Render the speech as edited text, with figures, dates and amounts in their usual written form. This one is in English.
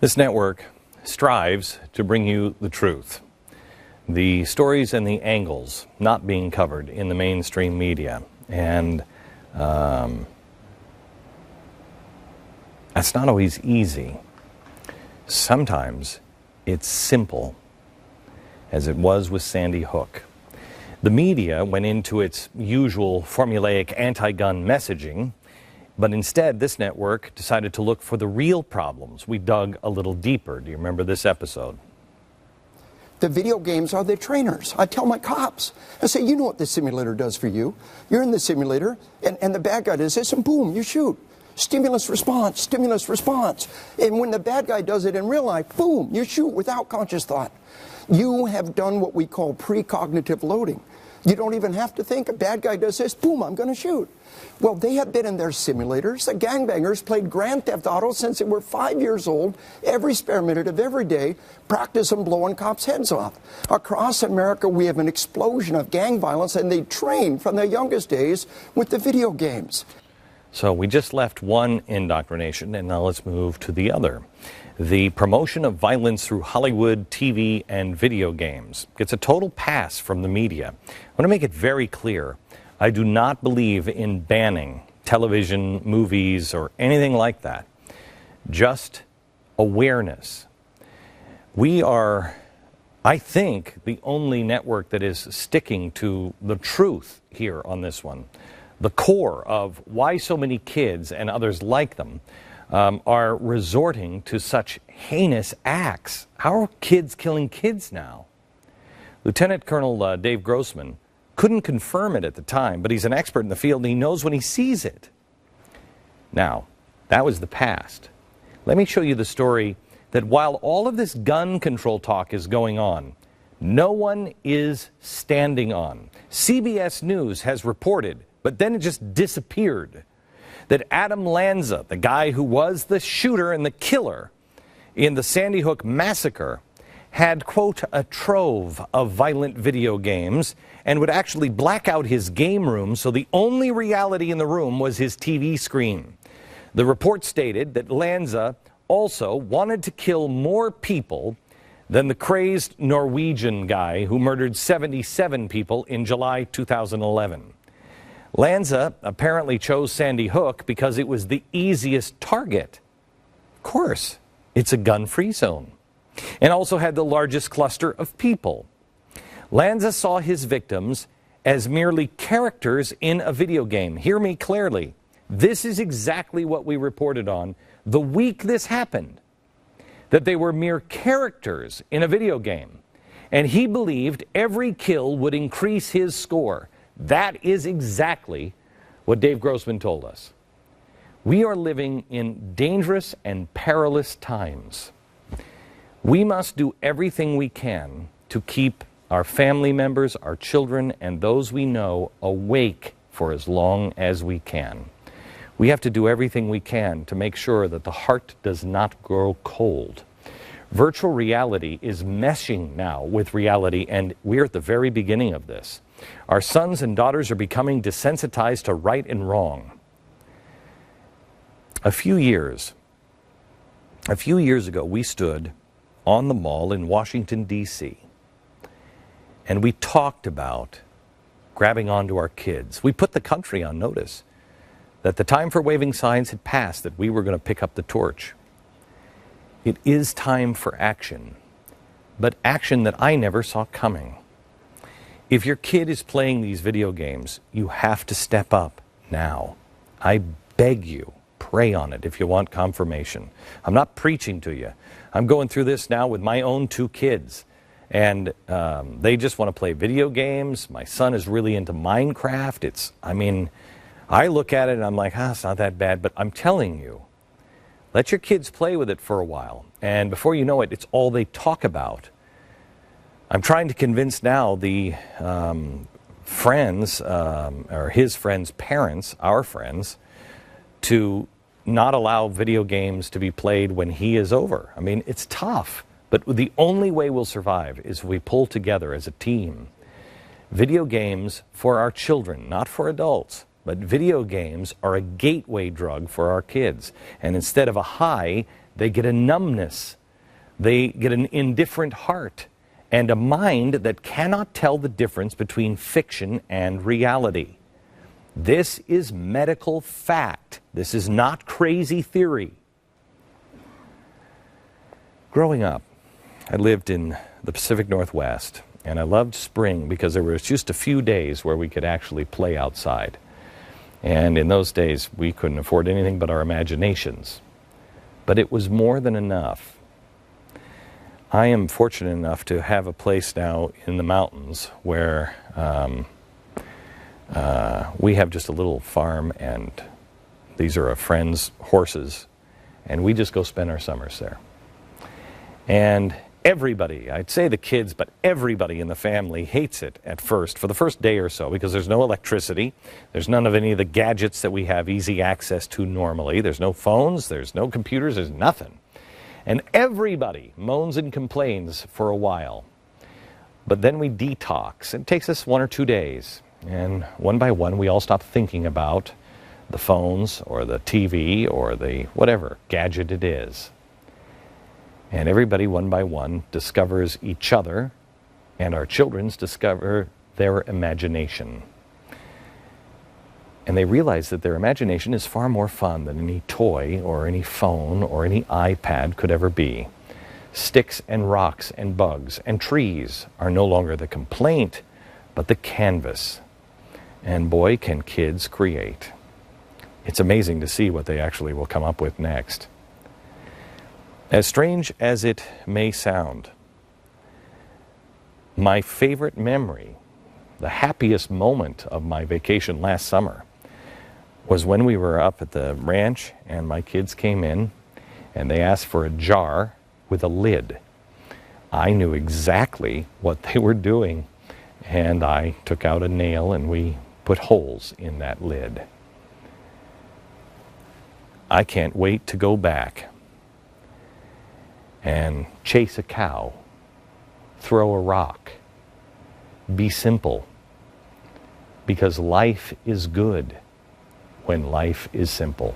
This network strives to bring you the truth, the stories and the angles not being covered in the mainstream media. And that's not always easy. Sometimes it's simple, as it was with Sandy Hook. The media went into its usual formulaic anti-gun messaging, but instead this network decided to look for the real problems. We dug a little deeper. Do you remember this episode? The video games are the trainers. I tell my cops, I say, you know what the simulator does for you. You're in the simulator, and the bad guy does this, and boom, you shoot. Stimulus response, stimulus response. And when the bad guy does it in real life, boom, you shoot without conscious thought. You have done what we call precognitive loading. You don't even have to think. A bad guy does this, boom, I'm going to shoot. Well, they have been in their simulators. The gangbangers played Grand Theft Auto since they were 5 years old, every spare minute of every day, practicing blowing cops' heads off. Across America, we have an explosion of gang violence, and they train from their youngest days with the video games. So we just left one indoctrination, and now let's move to the other. The promotion of violence through Hollywood, TV, and video games gets a total pass from the media. I want to make it very clear. I do not believe in banning television, movies, or anything like that. Just awareness. We are, I think, the only network that is sticking to the truth here on this one. The core of why so many kids and others like them are resorting to such heinous acts. How are kids killing kids now? Lieutenant Colonel Dave Grossman couldn't confirm it at the time, but he's an expert in the field and he knows when he sees it. Now, that was the past. Let me show you the story that while all of this gun control talk is going on, no one is standing on. CBS News has reported, but then it just disappeared, that Adam Lanza, the guy who was the shooter and the killer in the Sandy Hook massacre, had, quote, a trove of violent video games and would actually black out his game room, so the only reality in the room was his TV screen. The report stated that Lanza also wanted to kill more people than the crazed Norwegian guy who murdered 77 people in July 2011. Lanza apparently chose Sandy Hook because it was the easiest target. Of course, it's a gun-free zone, and also had the largest cluster of people. Lanza saw his victims as merely characters in a video game. Hear me clearly. This is exactly what we reported on the week this happened, that they were mere characters in a video game, and he believed every kill would increase his score. That is exactly what Dave Grossman told us. We are living in dangerous and perilous times. We must do everything we can to keep our family members, our children, and those we know awake for as long as we can. We have to do everything we can to make sure that the heart does not grow cold. Virtual reality is meshing now with reality, and we're at the very beginning of this. Our sons and daughters are becoming desensitized to right and wrong. A few years ago, we stood on the mall in Washington, D.C., and we talked about grabbing onto our kids. We put the country on notice that the time for waving signs had passed, that we were going to pick up the torch. It is time for action, but action that I never saw coming. If your kid is playing these video games, you have to step up now. I beg you, pray on it if you want confirmation. I'm not preaching to you. I'm going through this now with my own 2 kids, and they just want to play video games. My son is really into Minecraft. I look at it and I'm like, it's not that bad, but I'm telling you, let your kids play with it for a while, and before you know it, it's all they talk about. I'm trying to convince now the friends, or his friends' parents, our friends, to not allow video games to be played when he is over. It's tough, but the only way we'll survive is if we pull together as a team. Video games for our children, not for adults, but video games are a gateway drug for our kids. And instead of a high, They get a numbness. They get an indifferent heart and a mind that cannot tell the difference between fiction and reality. This is medical fact. This is not crazy theory. Growing up, I lived in the Pacific Northwest, and I loved spring because there was just a few days where we could actually play outside. And in those days, we couldn't afford anything but our imaginations. But it was more than enough. I am fortunate enough to have a place now in the mountains where we have just a little farm, and these are a friend's horses, and we just go spend our summers there. And everybody, I'd say the kids, but everybody in the family hates it at first, for the first day or so, because there's no electricity. There's none of any of the gadgets that we have easy access to normally. There's no phones, there's no computers, there's nothing. And everybody moans and complains for a while. But then we detox. It takes us 1 or 2 days. And one by one, we all stop thinking about the phones or the TV or the whatever gadget it is. And everybody, one by one, discovers each other, and our children discover their imagination. And they realize that their imagination is far more fun than any toy or any phone or any iPad could ever be. Sticks and rocks and bugs and trees are no longer the complaint, but the canvas. And boy, can kids create. It's amazing to see what they actually will come up with next. As strange as it may sound, my favorite memory, the happiest moment of my vacation last summer, was when we were up at the ranch and my kids came in and they asked for a jar with a lid. I knew exactly what they were doing, and I took out a nail and we put holes in that lid. I can't wait to go back and chase a cow, throw a rock, be simple, because life is good when life is simple.